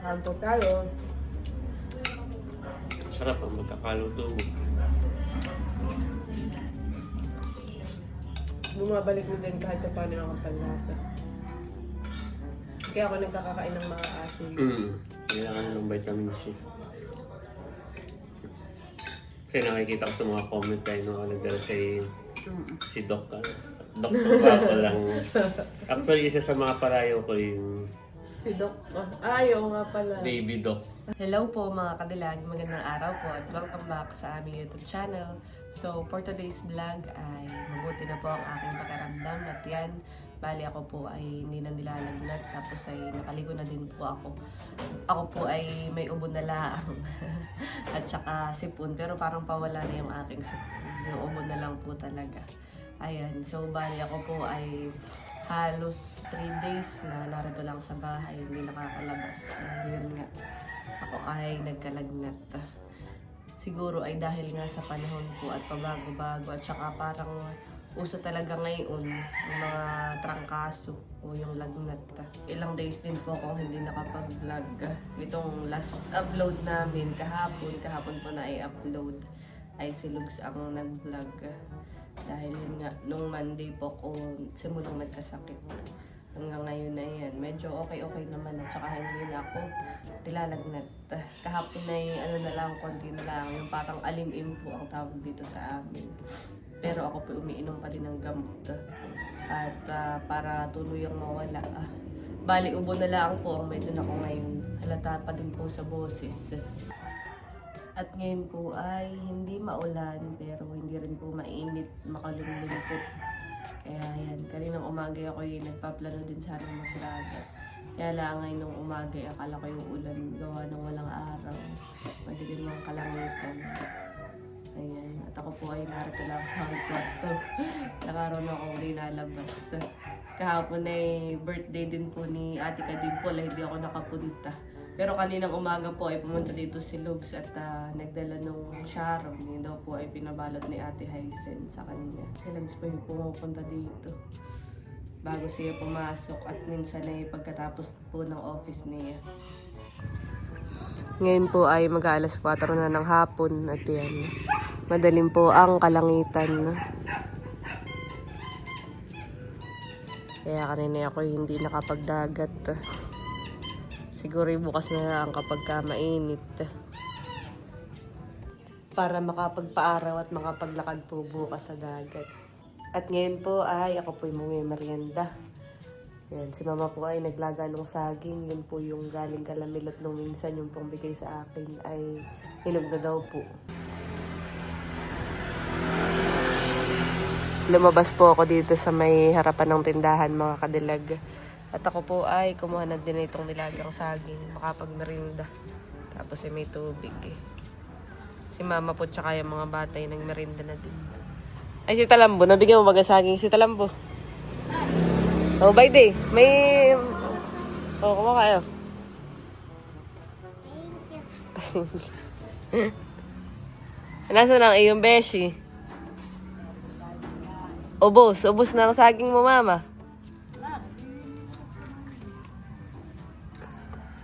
Hampo tayo. Sarap ang magkakaluto mo. Bumabalik mo din kahit pa paano ang panlasa. Kaya ako nagkakakain ng mga asin. Kailangan ng vitamin C. Kasi nakikita ko sa mga comment tayo nung nagdala si Doc. Doktor ba ako lang. Actually, isa sa mga parayo ko yung Si Doc. Ayaw nga pala. Baby Doc. Hello po mga kadilag, magandang araw po at welcome back sa aming YouTube channel. So for today's vlog ay mabuti na po ang aking pakiramdam at yan, bali ako po ay hindi na nilalagnat tapos ay nakaligo na din po ako. Ako po ay may ubo na laang at saka sipon pero parang pawala na yung aking sipon. Yung ubo na lang po talaga. Ayan, so bali ako po ay halos 3 days na narito lang sa bahay, hindi nakakalabas. Dahil nga, ako ay nagkalagnat. Siguro ay dahil nga sa panahon po at pabago-bago at saka parang uso talaga ngayon yung mga trangkaso o yung lagnat. Ilang days din po akong hindi nakapag-vlog. Itong last upload namin kahapon po na i-upload ay si Lugs ang nag-vlog. Dahil yun nga, nung Monday po ko simulang nagkasakit. Hanggang ngayon na yan, medyo okay naman at saka hindi na ako tilalagnat. Kahapon ay ano na lang, konti na lang, yung parang alim-im po ang tawag dito sa amin. Pero ako po umiinom pa din ng gamot at para tuluyang mawala. Bali, ubo na lang po ang meron ako ngayon. Halata pa din po sa boses. At ngayon po ay hindi maulan pero hindi rin po mainit, makalumlim po. Kaya yan, kaninang umaga ako yung nagpaplano din sana mag-vlog. Kaya lang ngayon nung umaga, akala ko yung ulan gawa ng walang araw. Madilim ng kalangitan. Ayan, at ako po ay narito lang sa kwarto. Nakaroon akong linalabas. Kahapon ay birthday din po ni Ate Kadimpol, hindi ako nakapunta. Pero kaninang umaga po ay pumunta dito si Lugs at nagdala nung sharon. Yun daw po ay pinabalot ni Ate Hysen sa kanya. Si Lugs po yung pumupunta dito bago siya pumasok at minsan ay pagkatapos po ng office niya. Ngayon po ay mag-aalas 4 na ng hapon at yan. Madalim po ang kalangitan. Kaya kanina ako hindi nakapagdagat. Siguro bukas na lang kapag mainit. Para makapagpaaraw at makapaglakad po bukas sa dagat. At ngayon po ay ako po yung merienda. Yan, si mama po ay naglaga ng saging. Yun po yung galing Kalamilot nung minsan yung pong bigay sa akin ay hinog na daw po. Lumabas po ako dito sa may harapan ng tindahan mga kadilag. At ako po ay kumuha na din itong nilagang saging, makapagmerinda. Tapos ay may tubig eh. Si mama po tsaka yung mga bata ay nagmerinda na din. Ay si Talambo, nabigyan mo baga saging si Talambo. Oh, bye day. May... Oh, kumuha kayo. Nasaan ang iyong beshi? Ubos na ang saging mo mama.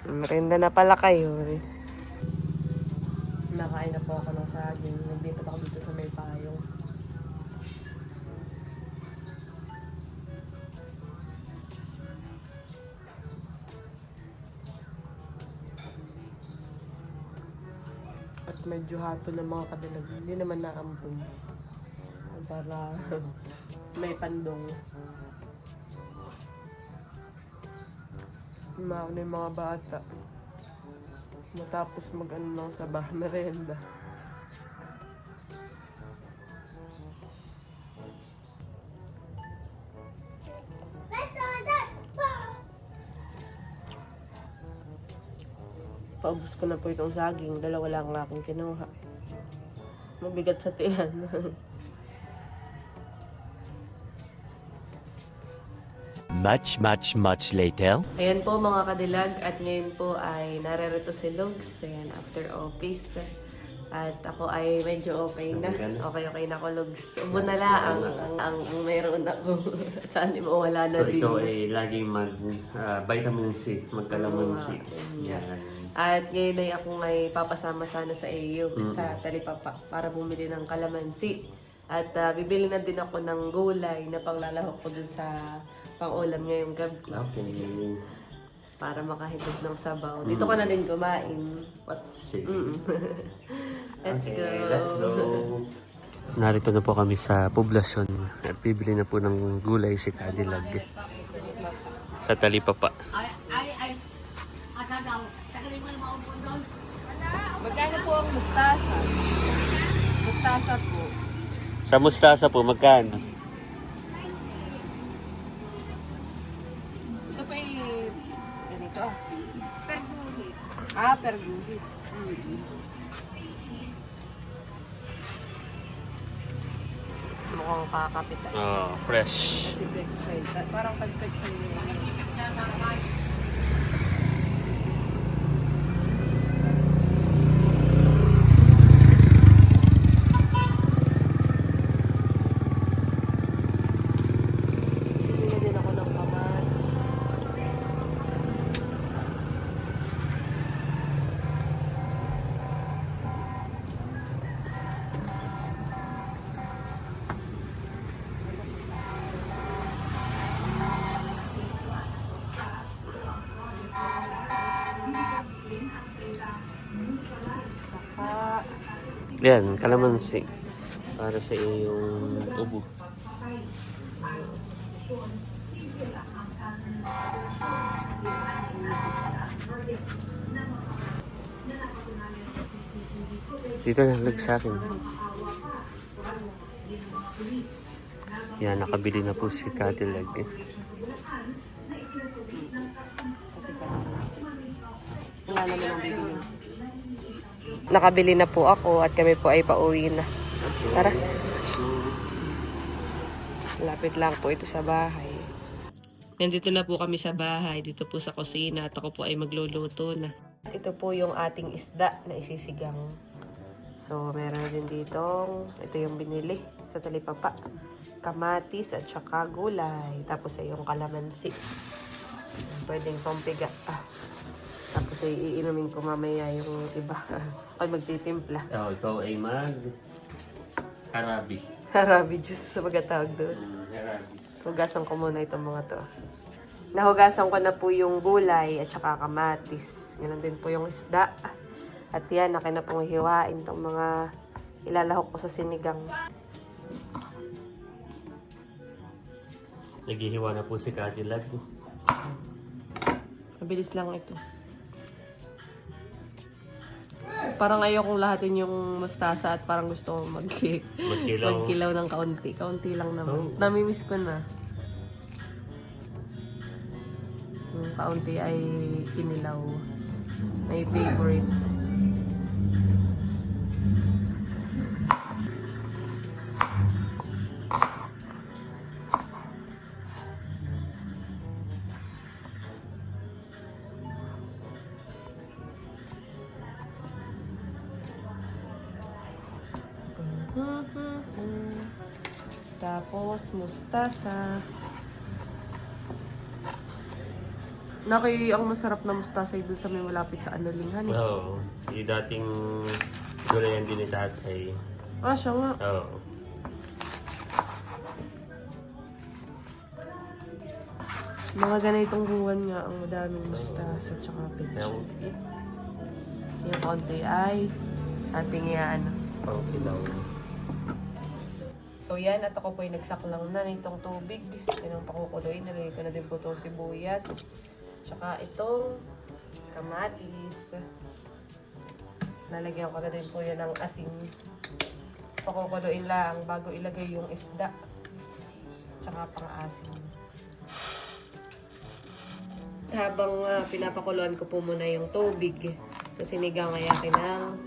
Merinda na pala kayo. Nakain na po ako ng saging. Naglipat ako dito sa may payong. At medyo hapon ng mga kadalag. Hindi naman naampun. Para may pandong. Mauna yung mga bata. Matapos mag-ano lang sa merienda. Paubos ko na po itong saging. Dalawa lang ang aking kinuha. Mabigat sa tiyan. Much later. Ayan po mga kadilag at ngayon po ay narerito si Lugs. Ayan, after office. At ako ay medyo okay na. Okay na ako, Logs. Ubo na lang ang mayroon ako. Saan mawala na So din. ikaw ay laging vitamin C, magkalamansi. Yan. At ngayon ay ako ay papasama sana sa iyo sa Talipapa para bumili ng kalamansi. At bibili na din ako ng gulay na panglalahok ko dun sa pang-ulam ngayong gabi. Okay. Para makahitog ng sabaw. Dito ka na din kumain. Sige. Let's go. Let's go. Narito na po kami sa poblasyon at bibili na po ng gulay si Cadillac sa Talipapa. Magkano po ang mustasa? Mustasa po. Sa mustasa po, magkano? Ito pa yung ganito. Per guhit. Per guhit. Mukhang kakapitan. Oh, fresh. Parang pagpagpag Yan, kalamansi. Para sa iyong ubo. Dito nalag sa akin. Yan, nakabili na po si Cadillac. Wala naman ang bibili. Nakabili na po ako at kami po ay pauwi na. Tara. Lapit lang po ito sa bahay. Nandito na po kami sa bahay, dito po sa kusina at ako po ay magluluto na. Ito po yung ating isda na isisigang. So, meron din ditong, ito yung binili sa Talipapa. Kamatis at saka gulay. Tapos ay yung kalamansi. Pwedeng pampiga. Tapos ay iinumin ko mamaya yung iba. Ay magtitimpla. Ikaw ay harabi. Harabi juice sa pagkatawag doon. Harabi. Hugasan ko muna itong mga to. Nahugasan ko na po yung gulay at saka kamatis. Ganun din po yung isda. At yan, akin na pong hiwain itong mga ilalahok ko sa sinigang. Naghihiwa na po si Cadillac. Mabilis lang ito. Parang ayokong lahatin yung mustasa at parang gusto ko magkilaw ng kaunti. Kaunti lang naman. Namimiss ko na. Yung kaunti ay kinilaw. May favorite. Tapos, mustasa. Naku, ang masarap na mustasa ay dun sa may malapit sa Analinghan. Oo. Yung dating gulayan din ni tatay. Siya nga. Oo. Mga ganitong buwan nga ang madaming mustasa at saka picture. Yung konti ay ating iaan. Pangkilaw. So yan, at ako po ay nagsaklang na nitong tubig. Yan ang pakukuloy. Nalagay ko na din po itong sibuyas. Tsaka itong kamatis. Nalagyan ko na din po yan ng asin. Pakukuloyin lang bago ilagay yung isda. Tsaka pang-asin. Habang pinapakuluan ko po muna yung tubig, sa sinigang ay akin ang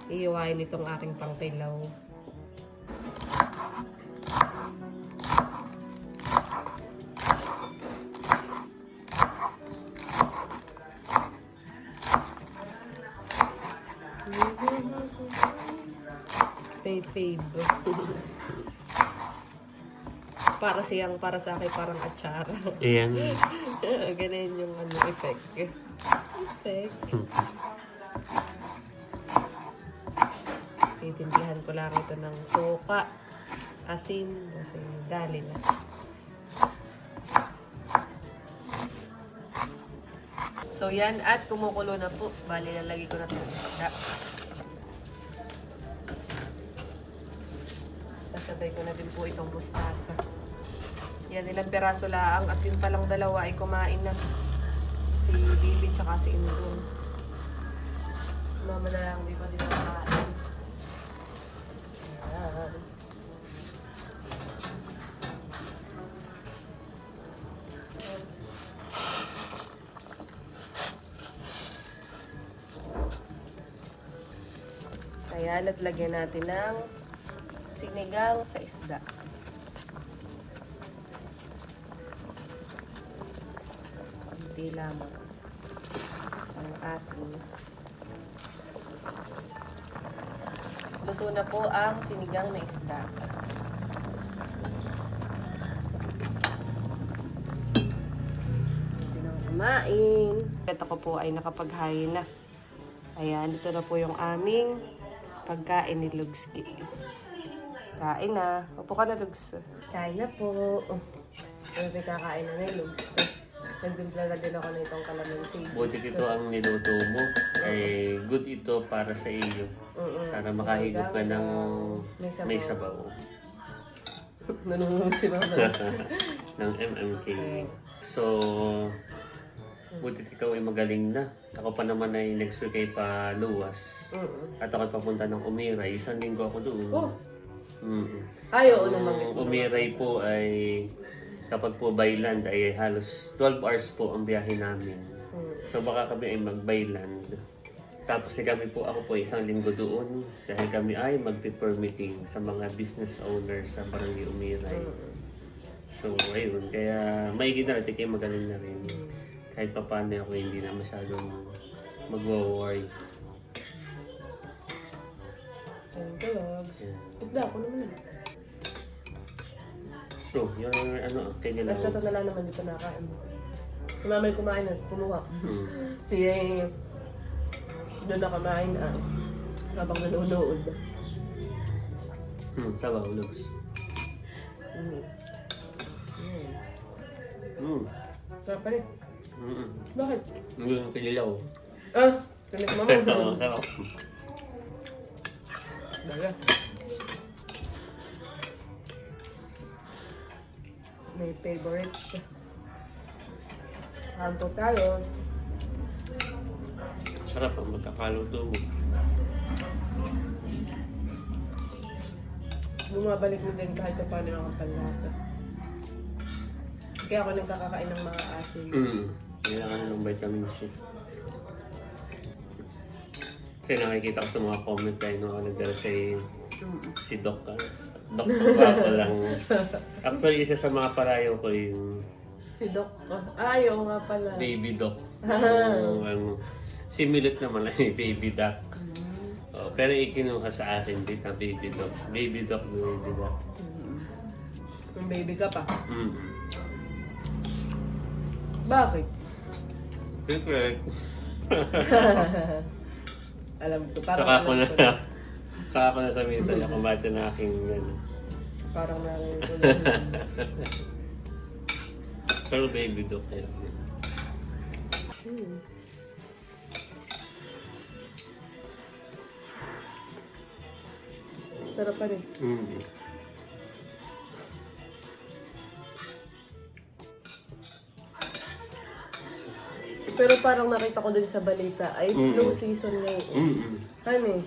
ihiwain itong aking pangkilaw. May fave. Para siyang, para sa akin, parang atsara. Ayan. Ganun yung ano, effect. Effect. Titimplahan ko lang ito ng suka, asin, kasi dali na. So yan, at kumukulo na po. Bali, lalagay ko na ito ng isda. Sasabay ko na din po itong mustasa. Yan, ilang peraso lang. At yun palang dalawa ay kumain na. Si Bibi tsaka si Indong. Mama na lang, di pa din kumain. Yan. Ayan, at lagyan natin ng sinigang sa isda. Kunti lamang. Ang asin. Luto na po ang sinigang na isda. Hindi na kumain. Ito ko po ay nakapaghain na. Ayan, ito na po yung aming pagkain ni Lugski. Kain na. Upo ka na, Lugs. Kain na po. Ano ba kakain na ni Lugs? Nagbimpla na din ako na itong kalamansi. Buti ito ang niluto mo. Ay good ito para sa iyo. Para makahigop ka ng may sabaw. Nanunong si Mama. ng MMK. So, buti ikaw ay magaling na. Ako pa naman ay next week ay paluwas. At ako ay papunta ng Umiray. Isang linggo ako doon. Oh. Ay, oo naman. Umiray po ay kapag po by land ay halos 12 hours po ang biyahe namin. So baka kami ay mag-by land. Tapos kami po, ako po isang linggo doon dahil kami ay magpe-permitting sa mga business owners sa Barangay Umiray. So ayun, kaya maigi na rin, kayo magaling na rin. Kahit pa paano ako hindi na masyadong mag-worry. Thank you, Logs. Isda ako naman. So, yung ano, kanya lang. Nagtato na lang naman dito nakain. Si Mama yung kumain na, kumuha. Si doon na kumain na habang nanonood. Sabaw, Logs. Sarap pa rin. Bakit? Yung kinilaw. Ah, tinik Mama. Oo, sarap. Dala. May favorites. Kanto salad. Sarap ang magkakaluto mo. Bumabalik mo din kahit pa paano ang panlasa. Kaya ako nagkakakain ng mga asin. Kailangan ng vitamin C. Kasi nakikita ko sa mga comment tayo nung ako nagdala si Doc. Doktor Paco lang. Actually, isa sa mga parayo ko yung Si Doc. Ay, oo nga pala. Baby Doc. Si Milot naman ay Baby Doc. Pero ikinuha sa akin din na Baby Doc. Baby Doc, Baby Doc. Yung baby ka pa. Bakit? Siyempre. Alam ko, Saka parang ako na, alam ko na. saka ako na sabihin sa'yo kung bakit na aking ano. Parang narinig ko na. Pero Baby Doc yun. Sarap pa rin. Pero parang nakita ko din sa balita ay flu season ngayon. Ano eh?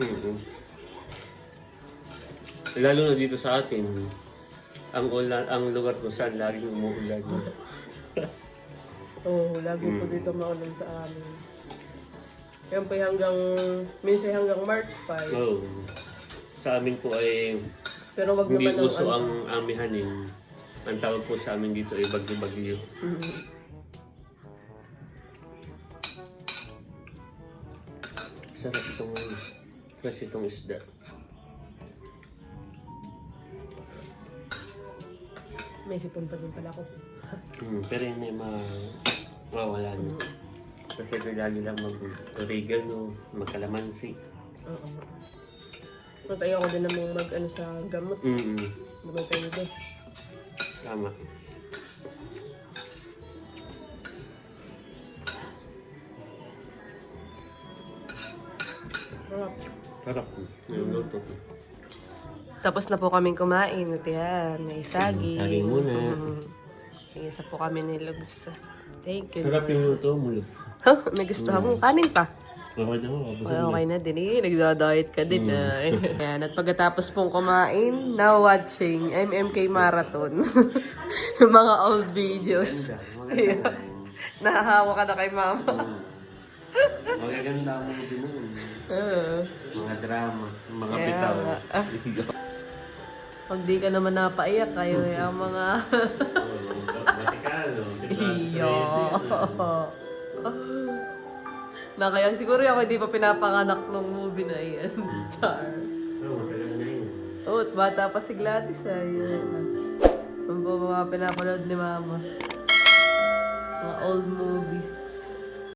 Lalo na dito sa atin, ang lugar kung saan laging umuulan. Oo, lagi po dito maulan sa amin. Yan po minsan hanggang March 5. Oh. Sa amin po ay Pero wag hindi naman uso ang amihanin. Ang tawag po sa amin dito ay bagyo-bagyo. Sarap itong fresh itong isda. May sipon pa din pala ako. Pero yun ay mawawala na. Kasi lagi lang mag-oregano, magkalamansi. Oo. At ayoko din namang mag-ano sa gamot. Lumay kayo din. Tama. Sarap. Sarap. Yung luto. Tapos na po kaming kumain. At yan, may saging. Saging muna. Isa po kami ni Lugs. Thank you. Sarap yung luto mo. Nagustuhan mo. Kanin pa. Okay na ako. Okay na din eh. Nagda-diet ka din na. Ayan, at pagkatapos pong kumain, now watching MMK Marathon. Yung mga old videos. Maganda. Nahahawa ka na kay mama. Magaganda mo din nun. Mga drama, mga Kaya bitaw. nga. Pag di ka naman napaiyak, kayo ang mga... Masikalo, si Iyo. Na kaya siguro ako hindi pa pinapanganak ng movie na yan. Char. Matagal na yun. Oh, at bata pa si Gladys ayun. Ang mga pinapanood ni mama. Mga old movies.